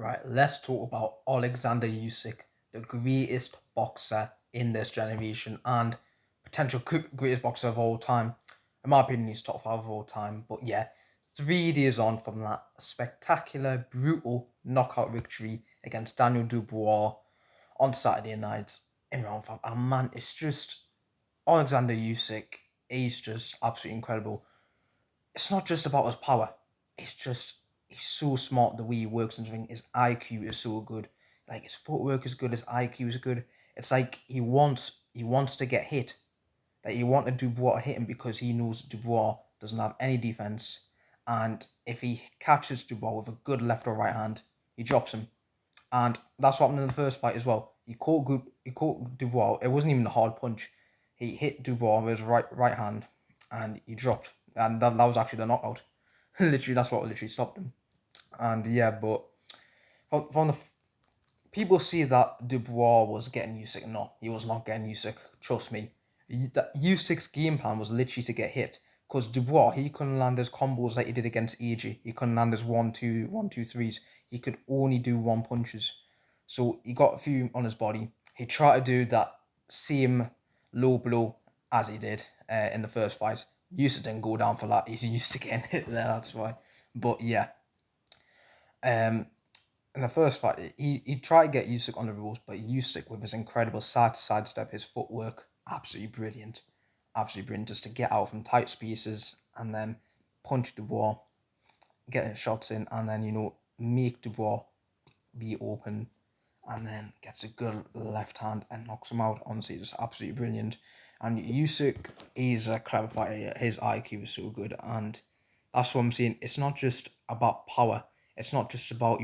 Right, let's talk about Alexander Usyk, the greatest boxer in this generation and potential greatest boxer of all time. In my opinion, he's top five of all time. But yeah, 3 days on from that spectacular, brutal knockout victory against Daniel Dubois on Saturday night in round five. And man, it's just Alexander Usyk. He's just absolutely incredible. It's not just about his power. It's just he's so smart the way he works in the ring. His IQ is so good. Like his footwork is good. His IQ is good. It's like he wants to get hit. Like he wanted Dubois to hit him because he knows Dubois doesn't have any defense, and if he catches Dubois with a good left or right hand, he drops him. And that's what happened in the first fight as well. He caught Dubois. It wasn't even a hard punch. He hit Dubois with his right hand, and he dropped. And that was actually the knockout. Literally, that's what literally stopped him. And yeah, but from the people see that Dubois was getting Usyk. No, he was not getting Usyk. Trust me. That Usyk's game plan was literally to get hit. Because Dubois, he couldn't land his combos like he did against AJ. He couldn't land his 1-2, 1-2-3s. He could only do one punches. So he got a few on his body. He tried to do that same low blow as he did in the first fight. Usyk didn't go down for that. He's used to getting hit there, that's why. But yeah, in the first fight, he tried to get Usyk on the rules, but Usyk with his incredible side to side step, his footwork, absolutely brilliant. Absolutely brilliant just to get out from tight spaces and then punch Dubois, get his shots in, and then, make Dubois be open and then gets a good left hand and knocks him out. Honestly, just absolutely brilliant. And Usyk is a clever fighter. His IQ is so good, and that's what I'm saying. It's not just about power. It's not just about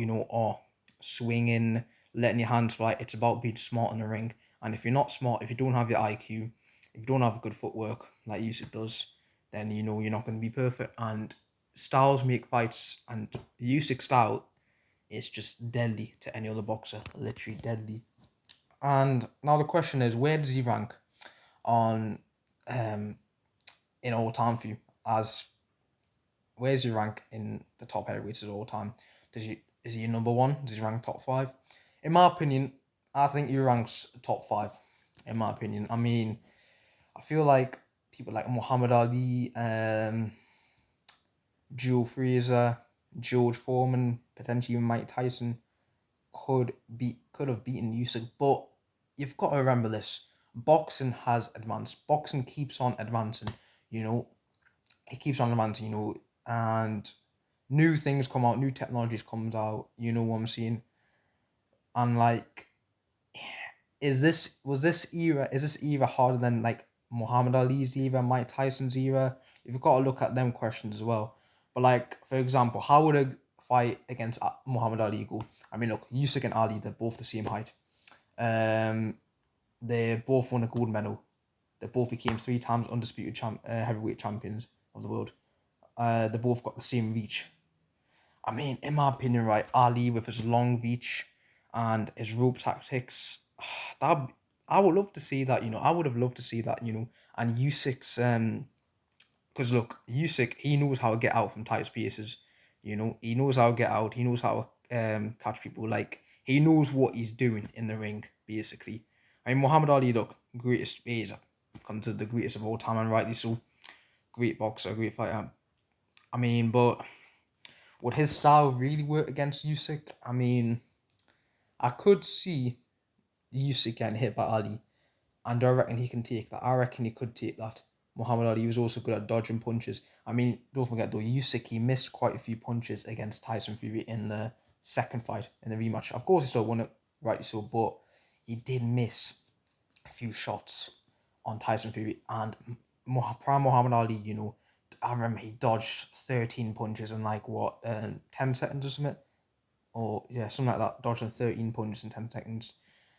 swinging, letting your hands fly. It's about being smart in the ring. And if you're not smart, if you don't have your IQ, if you don't have good footwork like Usyk does, then you're not going to be perfect. And styles make fights, and Usyk style is just deadly to any other boxer. Literally deadly. And now the question is, where does he rank on in all time for you? As where's he rank in the top heavyweights of all time? Is he number one? Does he rank top five? In my opinion, I think he ranks top five. In my opinion, I mean, I feel like people like Muhammad Ali, Joe Frazier, George Foreman, potentially even Mike Tyson could have beaten Usyk, but you've got to remember this: boxing has advanced. Boxing keeps on advancing. You know, it keeps on advancing. And new things come out, new technologies comes out. You know what I'm saying? And like, is this era harder than like Muhammad Ali's era, Mike Tyson's era? You've got to look at them questions as well. But like, for example, how would a fight against Muhammad Ali go? I mean, look, Usyk and Ali, they're both the same height. Um, they both won a gold medal. They both became 3 times undisputed heavyweight champions of the world. They both got the same reach. I mean, in my opinion, right, Ali with his long reach and his rope tactics, that I would love to see that. I would have loved to see that. And Usyk's because look, Usyk, he knows how to get out from tight spaces. He knows how to get out. He knows how to catch people. Like he knows what he's doing in the ring, basically. I mean, Muhammad Ali, look, he's considered the greatest of all time, and rightly so. Great boxer, great fighter. I mean, but would his style really work against Usyk? I mean, I could see Usyk getting hit by Ali, and I reckon he can take that. I reckon he could take that. Muhammad Ali was also good at dodging punches. I mean, don't forget though, Usyk, he missed quite a few punches against Tyson Fury in the second fight, in the rematch. Of course, he still won it, rightly so, but he did miss a few shots on Tyson Fury. And prime Muhammad Ali, I remember he dodged 13 punches in like, 10 seconds or something? Or, yeah, something like that, dodging 13 punches in 10 seconds.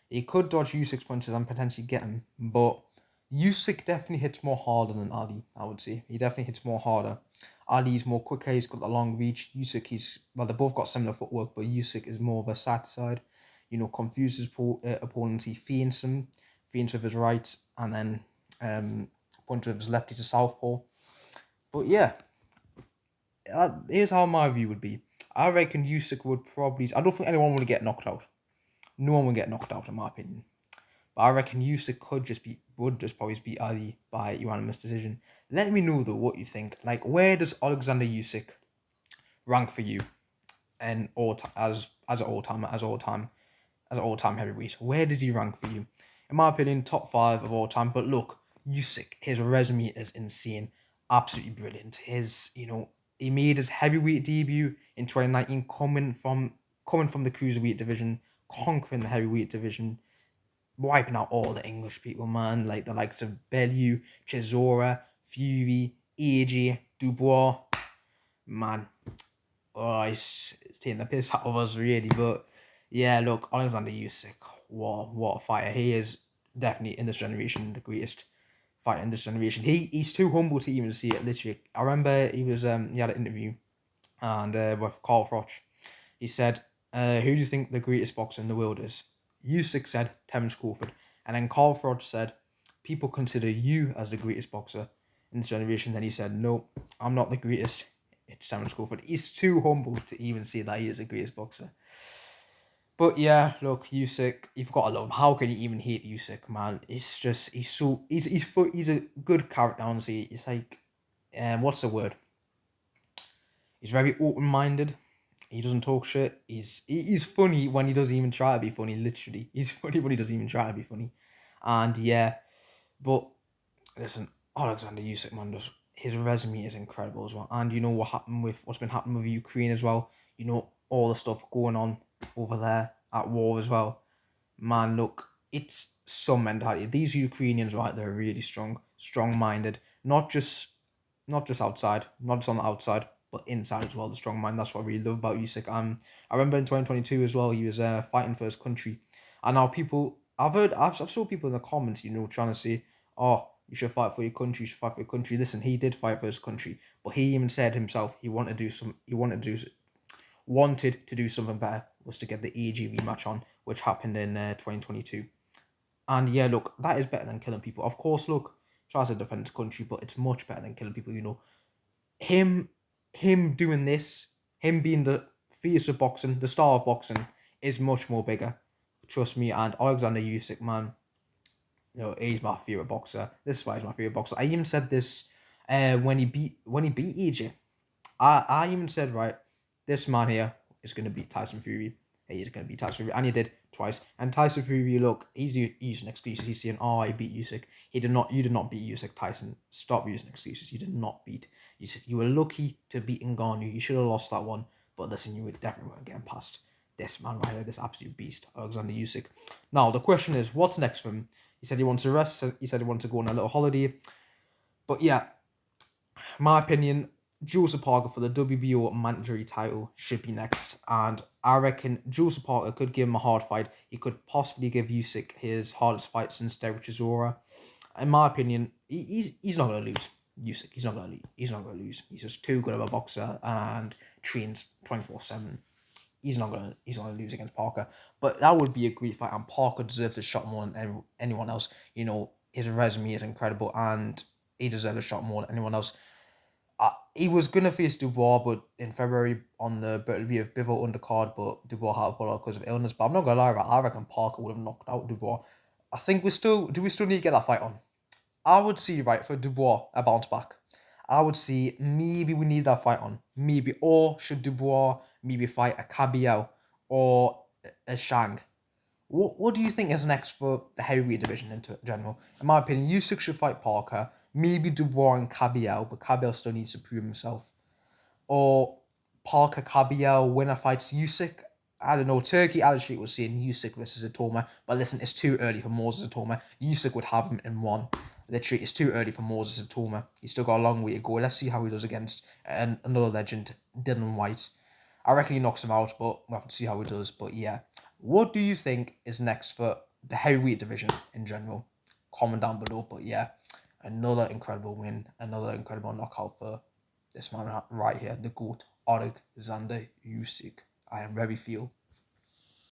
He could dodge Usyk's punches and potentially get him, but Usyk definitely hits more harder than Ali, I would say. He definitely hits more harder. Ali's more quicker, he's got the long reach. Usyk, they both got similar footwork, but Usyk is more of a side to side. Confuses opponents. He feints with his right, and then punches with his left. He's a southpaw. But yeah, here's how my view would be. I reckon Usyk would probably. I don't think anyone would get knocked out. No one would get knocked out, in my opinion. But I reckon Usyk would just probably beat Ali by unanimous decision. Let me know though what you think. Like, where does Alexander Usyk rank for you, and as an all time heavyweight? Where does he rank for you? In my opinion, top 5 of all time. But look, Usyk, his resume is insane, absolutely brilliant. He made his heavyweight debut in 2019, coming from the cruiserweight division, conquering the heavyweight division, wiping out all the English people, man, like the likes of Bellew, Chisora, Fury, AJ, Dubois, man. Oh, it's taking the piss out of us, really. But yeah, look, Alexander Usyk, what a fighter. He is definitely in this generation the greatest fighter in this generation. He's too humble to even see it. Literally, I remember he had an interview and with Carl Froch. He said, "Who do you think the greatest boxer in the world is?" Usyk said Terence Crawford, and then Carl Froch said, "People consider you as the greatest boxer in this generation." Then he said, "No, I'm not the greatest. It's Terence Crawford." He's too humble to even say that he is the greatest boxer. But yeah, look, Usyk, you've got to love him. How can you even hate Usyk, man? It's just he's a good character. Honestly, it's like, what's the word? He's very open minded. He doesn't talk shit. He's funny when he doesn't even try to be funny. Literally, he's funny when he doesn't even try to be funny. And yeah, but listen, Alexander Usyk, man, his resume is incredible as well. And you know what's been happening with Ukraine as well. You know all the stuff going on over there at war as well. Man, look, it's some mentality. These Ukrainians, right, they're really strong minded. Not just outside, not just on the outside, but inside as well. The strong mind. That's what I really love about Usyk. I remember in 2022 as well. He was fighting for his country, and now I've saw people in the comments, trying to say, "Oh, you should fight for your country. You should fight for your country." Listen, he did fight for his country, but he even said himself he wanted to do some. Wanted to do something better, was to get the AG rematch on, which happened in 2022. And yeah, look, that is better than killing people. Of course, look, tries to defend his country, but it's much better than killing people. Him him doing this, him being the face of boxing, the star of boxing, is much more bigger. Trust me. And Alexander Usyk, man, he's my favorite boxer. This is why he's my favorite boxer. I even said this when he beat AJ. I even said, right, this man here is gonna beat Tyson Fury. He's gonna beat Tyson Fury, and he did twice. And Tyson Fury, look, he's using excuses. He's saying, "Oh, I beat Usyk." He did not. You did not beat Usyk, Tyson. Stop using excuses. You did not beat Usyk. You were lucky to beat Ngannou. You should have lost that one, but listen, you would definitely weren't getting past this man right here, this absolute beast, Alexander Usyk. Now the question is, what's next for him? He said he wants to rest. He said he wants to go on a little holiday. But yeah, my opinion, Joseph Parker for the WBO mandatory title should be next, and I reckon Joseph Parker could give him a hard fight. He could possibly give Usyk his hardest fight since Derek Chisora. In my opinion, he's not gonna lose. Usyk, he's not gonna lose. He's not gonna lose. He's just too good of a boxer and trains 24/7. He's not gonna lose against Parker. But that would be a great fight, and Parker deserves a shot more than anyone else. His resume is incredible, and he deserves a shot more than anyone else. He was gonna face Dubois, but in February on the Beterbiev Bivol undercard, but Dubois had to pull out because of illness. But I'm not gonna lie, right, I reckon Parker would have knocked out Dubois. I think we still need to get that fight on. I would see, right, for Dubois a bounce back. I would see maybe we need that fight on. Maybe, or should Dubois maybe fight a Cabiel or a Shang? What do you think is next for the heavyweight division in general? In my opinion, Usyk should fight Parker, maybe Dubois and Cabiel, but Cabiel still needs to prove himself. Or Parker Cabiel winner fights Usyk. I don't know. Turkey Alishik was saying Usyk versus Atoma, but listen, it's too early for Moses Atoma. Usyk would have him in one. Literally, it's too early for Moses Atoma. He's still got a long way to go. Let's see how he does against another legend, Dylan White. I reckon he knocks him out, but we'll have to see how he does. But yeah, what do you think is next for the heavyweight division in general? Comment down below. But yeah, another incredible win, another incredible knockout for this man right here, the GOAT, Alexander Usyk. I am very feel.